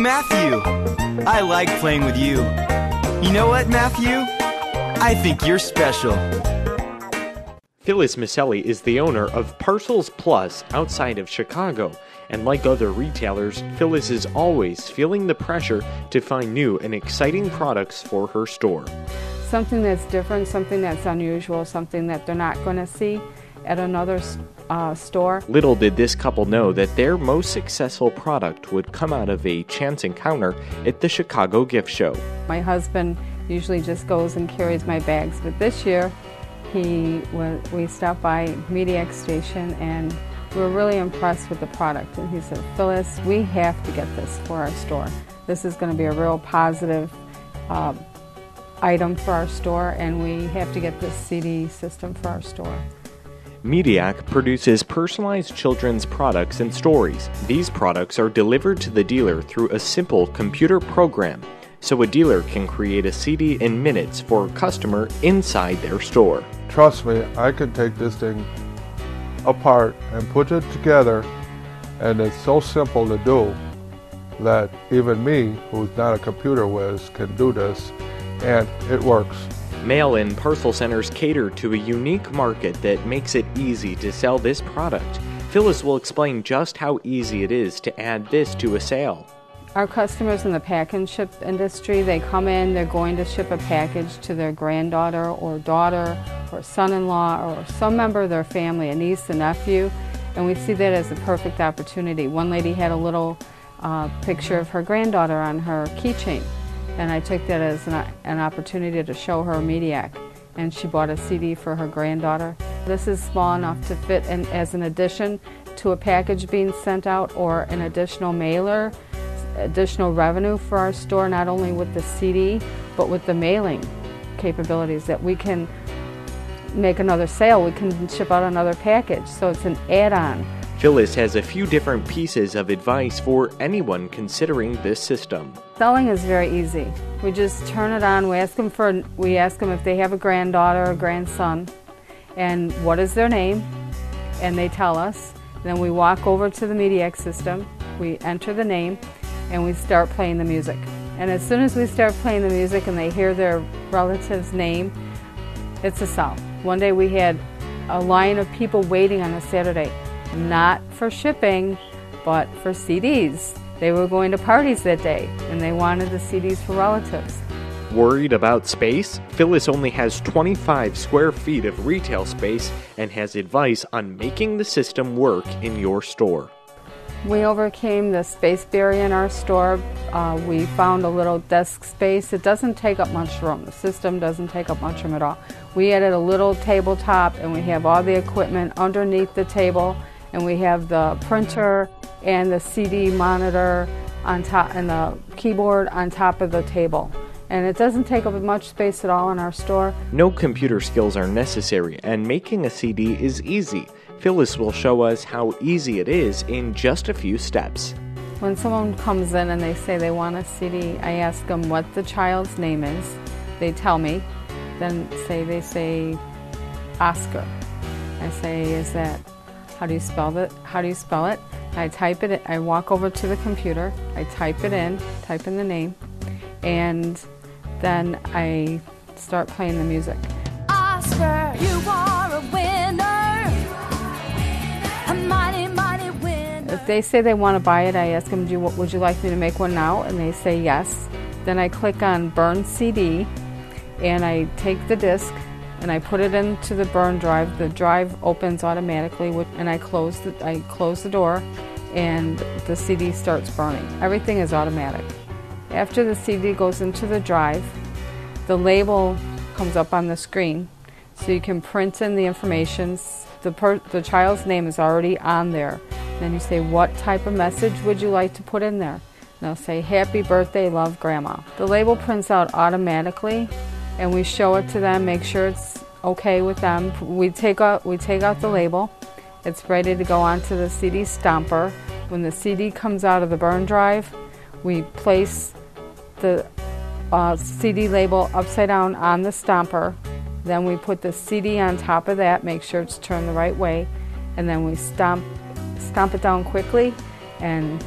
Matthew. I like playing with you. You know what, Matthew? I think you're special. Phyllis Maselli is the owner of Parcels Plus outside of Chicago, and like other retailers, Phyllis is always feeling the pressure to find new and exciting products for her store. Something that's different, something that's unusual, something that they're not going to see at another store. Little did this couple know that their most successful product would come out of a chance encounter at the Chicago Gift Show. My husband usually just goes and carries my bags, but this year we stopped by MediaK station and we were really impressed with the product. And he said, Phyllis, we have to get this for our store. This is going to be a real positive item for our store, and we have to get this CD system for our store. MediaK produces personalized children's products and stories. These products are delivered to the dealer through a simple computer program, so a dealer can create a CD in minutes for a customer inside their store. Trust me, I can take this thing apart and put it together, and it's so simple to do that even me, who's not a computer whiz, can do this, and it works. Mail and parcel centers cater to a unique market that makes it easy to sell this product. Phyllis will explain just how easy it is to add this to a sale. Our customers in the pack and ship industry, they come in, they're going to ship a package to their granddaughter or daughter or son-in-law or some member of their family, a niece, a nephew, and we see that as a perfect opportunity. One lady had a little picture of her granddaughter on her keychain, and I took that as an opportunity to show her MediaK, and she bought a CD for her granddaughter. This is small enough to fit in as an addition to a package being sent out or an additional mailer, additional revenue for our store, not only with the CD, but with the mailing capabilities that we can make another sale, we can ship out another package, so it's an add-on. Phyllis has a few different pieces of advice for anyone considering this system. Selling is very easy. We just turn it on, we ask them if they have a granddaughter or grandson, and what is their name, and they tell us. Then we walk over to the MediaK system, we enter the name, and we start playing the music. And as soon as we start playing the music and they hear their relative's name, it's a sell. One day we had a line of people waiting on a Saturday, not for shipping, but for CDs. They were going to parties that day, and they wanted the CDs for relatives. Worried about space? Phyllis only has 25 square feet of retail space and has advice on making the system work in your store. We overcame the space barrier in our store. We found a little desk space. It doesn't take up much room. The system doesn't take up much room at all. We added a little tabletop, and we have all the equipment underneath the table, and we have the printer and the CD monitor on top and the keyboard on top of the table. And it doesn't take up much space at all in our store. No computer skills are necessary, and making a CD is easy. Phyllis will show us how easy it is in just a few steps. When someone comes in and they say they want a CD, I ask them what the child's name is. They tell me. Then they say Oscar. I say, how do you spell it? I type it, I walk over to the computer, I type in the name, and then I start playing the music. Oscar, you are a winner, a mighty, mighty winner. If they say they want to buy it, I ask them, would you like me to make one now? And they say yes. Then I click on Burn CD, and I take the disc, and I put it into the burn drive. The drive opens automatically, and I close the door, and the CD starts burning. Everything is automatic. After the CD goes into the drive, the label comes up on the screen, so you can print in the information. The child's name is already on there. Then you say, what type of message would you like to put in there? And they'll say, happy birthday, love, Grandma. The label prints out automatically, and we show it to them, make sure it's okay with them. We take out the label. It's ready to go onto the CD stomper. When the CD comes out of the burn drive, we place the CD label upside down on the stomper. Then we put the CD on top of that, make sure it's turned the right way, and then we stomp it down quickly, and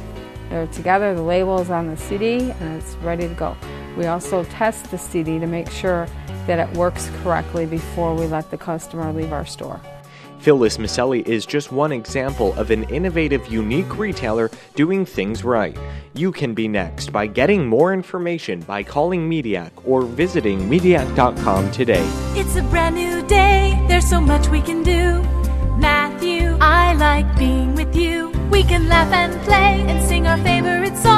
They're together, the label is on the CD, and it's ready to go. We also test the CD to make sure that it works correctly before we let the customer leave our store. Phyllis Maselli is just one example of an innovative, unique retailer doing things right. You can be next by getting more information by calling MediaK or visiting MediaK.com today. It's a brand new day, there's so much we can do. Matthew, I like being with you. We can laugh and play and sing our favorite song.